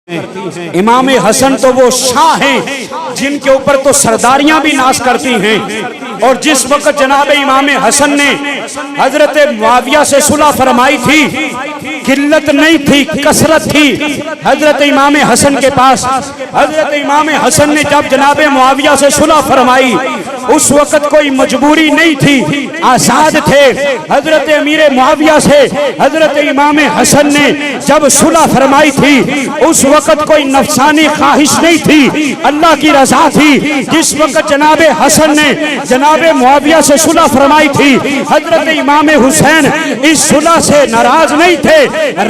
امام حسن تو وہ شاہ ہیں جن کے اوپر تو سرداریاں بھی ناز کرتی ہیں، اور جس وقت جناب امام حسن نے حضرت معاویہ سے صلح فرمائی تھی، قلت نہیں تھی، کثرت تھی حضرت امام حسن کے پاس۔ حضرت امام حسن نے جب جناب معاویہ سے صلح فرمائی، اس وقت کوئی مجبوری نہیں تھی، آزاد تھے۔ حضرت امیر معاویہ سے حضرت امام حسن نے جب صلح فرمائی تھی، اس وقت کوئی نفسانی خواہش نہیں تھی، اللہ کی رضا تھی۔ جس وقت جناب حسن نے جناب معاویہ سے صلح فرمائی تھی، حضرت امام حسین اس صلح سے ناراض نہیں تھے،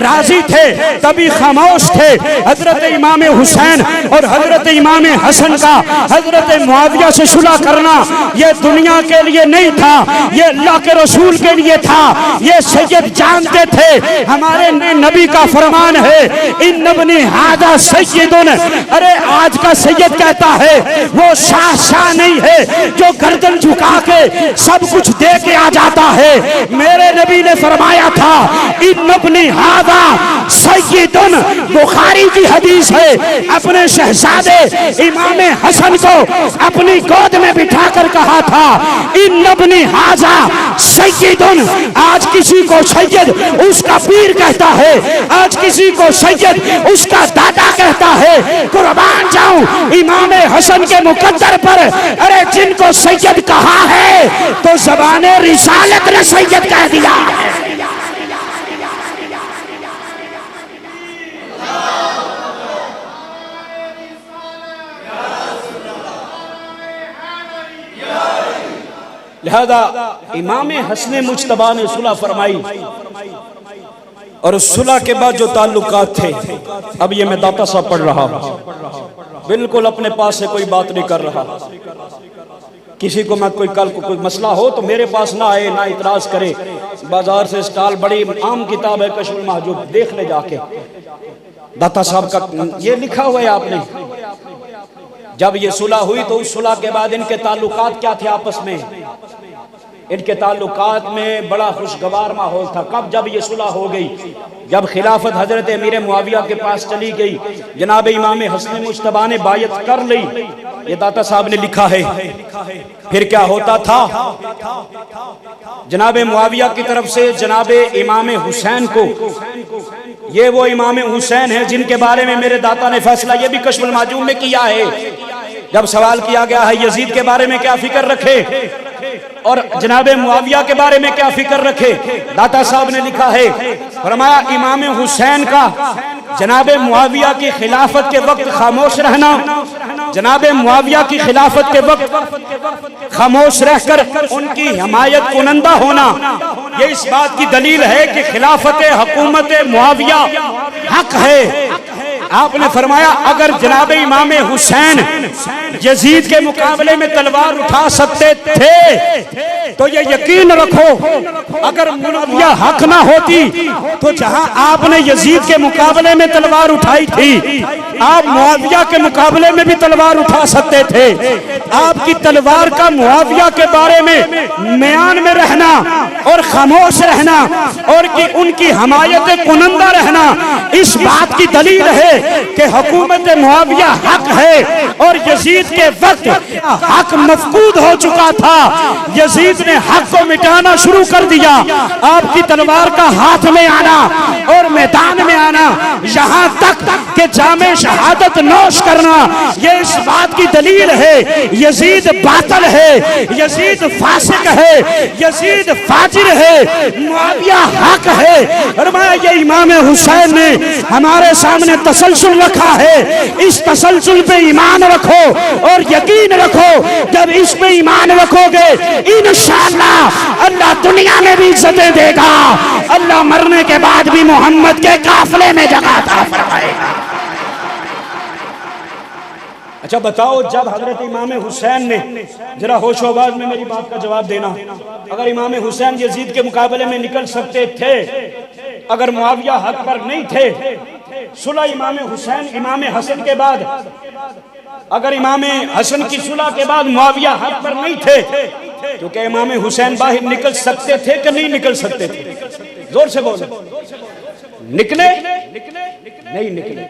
راضی تھے، تبھی خاموش تھے۔ حضرت امام حسین اور حضرت امام حسن کا حضرت معاویہ سے صلح کرنا یہ دنیا کے لیے نہیں تھا، یہ اللہ کے رسول کے لیے تھا۔ یہ سید جانتے تھے، ہمارے نبی کا فرمان ہے، ان ابنی ھذا سید، ارے آج کا سید کہتا ہے وہ شاہ نہیں ہے جو گردن جھکا کے سب کچھ دے کے آ جاتا ہے۔ میرے نبی نے فرمایا تھا ان ابنی ھذا سید، بخاری کی حدیث ہے، اپنے شہزادے امام حسن کو اپنی گود میں بٹھا کر کہا تھا ان ابنی ھذا سید۔ آج کسی کو سید اس کا پیر کہتا ہے، آج کسی کو سید اس کا دادا کہتا ہے۔ قربان جاؤں امام حسن کے مقدر پر، ارے جن کو سید کہا ہے تو زبان رسالت نے سید کہہ دیا۔ لہذا امام حسن مجتبیٰ نے صلح فرمائی، اور اس صلح کے بعد جو تعلقات تھے، اب یہ میں داتا صاحب پڑھ رہا ہوں، بالکل اپنے پاس سے کوئی بات نہیں کر رہا۔ کسی کو میں کل کو کوئی مسئلہ ہو تو میرے پاس نہ آئے، نہ اعتراض کرے۔ بازار سے اسٹال، بڑی عام کتاب ہے کشف المحجوب، دیکھ لے جا کے، داتا صاحب کا یہ لکھا ہوا ہے آپ نے۔ جب یہ صلح ہوئی تو اس صلح کے بعد ان کے تعلقات کیا تھے آپس میں؟ ان کے تعلقات میں بڑا خوشگوار ماحول تھا۔ کب؟ جب یہ صلح ہو گئی، جب خلافت حضرت امیر معاویہ کے پاس چلی گئی، جناب امام حسن مجتبیٰ نے بیعت کر لی، یہ داتا صاحب نے لکھا ہے۔ پھر کیا ہوتا تھا؟ جناب معاویہ کی طرف سے جناب امام حسین کو، یہ وہ امام حسین ہیں جن کے بارے میں میرے داتا نے فیصلہ یہ بھی کشف المحجوب میں کیا ہے۔ جب سوال کیا گیا ہے یزید کے بارے میں کیا فکر رکھے اور جناب معاویہ کے بارے میں کیا فکر رکھے، داتا صاحب نے لکھا ہے، فرمایا امام حسین کا جناب معاویہ کی خلافت کے وقت خاموش رہنا، جناب معاویہ کی خلافت کے وقت خاموش رہ کر ان کی حمایت کنندہ ہونا، یہ اس بات کی دلیل ہے کہ خلافت حکومت معاویہ حق ہے۔ آپ نے فرمایا اگر جناب امام حسین یزید کے مقابلے میں تلوار اٹھا سکتے تھے تو یہ یقین رکھو اگر معاویہ حق نہ ہوتی تو جہاں آپ نے یزید کے مقابلے میں تلوار اٹھائی تھی، آپ معاویہ کے مقابلے میں بھی تلوار اٹھا سکتے تھے۔ آپ کی تلوار کا معاویہ کے بارے میں میان میں رہنا اور خاموش رہنا اور ان کی حمایت کنندہ رہنا اس بات کی دلیل ہے کہ حکومت معاویہ حق ہے، اور یزید کے وقت حق مفقود ہو چکا تھا، یزید نے حق کو مٹانا شروع کر دیا۔ آپ کی تلوار کا ہاتھ میں آنا اور میدان میں آنا، یہاں تک کہ جامِ شہادت نوش کرنا، یہ اس بات کی دلیل ہے یزید باطل ہے، یزید فاسق ہے، یزید فاجر ہے، معاویہ حق ہے۔ فرمایا یہ امام حسین نے ہمارے سامنے تسلسل رکھا ہے، اس تسلسل پہ ایمان رکھو اور یقین رکھو، جب اس پہ ایمان رکھو گے انشاءاللہ اللہ دنیا میں بھی عزتیں دے گا، اللہ مرنے کے بعد بھی محمد کے قافلے میں جگہ عطا فرمائے گا۔ اچھا بتاؤ، جب حضرت امام حسین نے، ذرا ہوش و آواز میں میری بات کا جواب دینا، اگر امام حسین یزید کے مقابلے میں نکل سکتے تھے، اگر معاویہ حق پر نہیں تھے، صلح امام حسین امام حسن کے بعد، اگر امام حسن کی صلح کے بعد معاویہ حق پر نہیں تھے، کیونکہ امام حسین باہر نکل سکتے تھے کہ نہیں نکل سکتے تھے؟ زور سے بولو، نکلے نہیں نکلے؟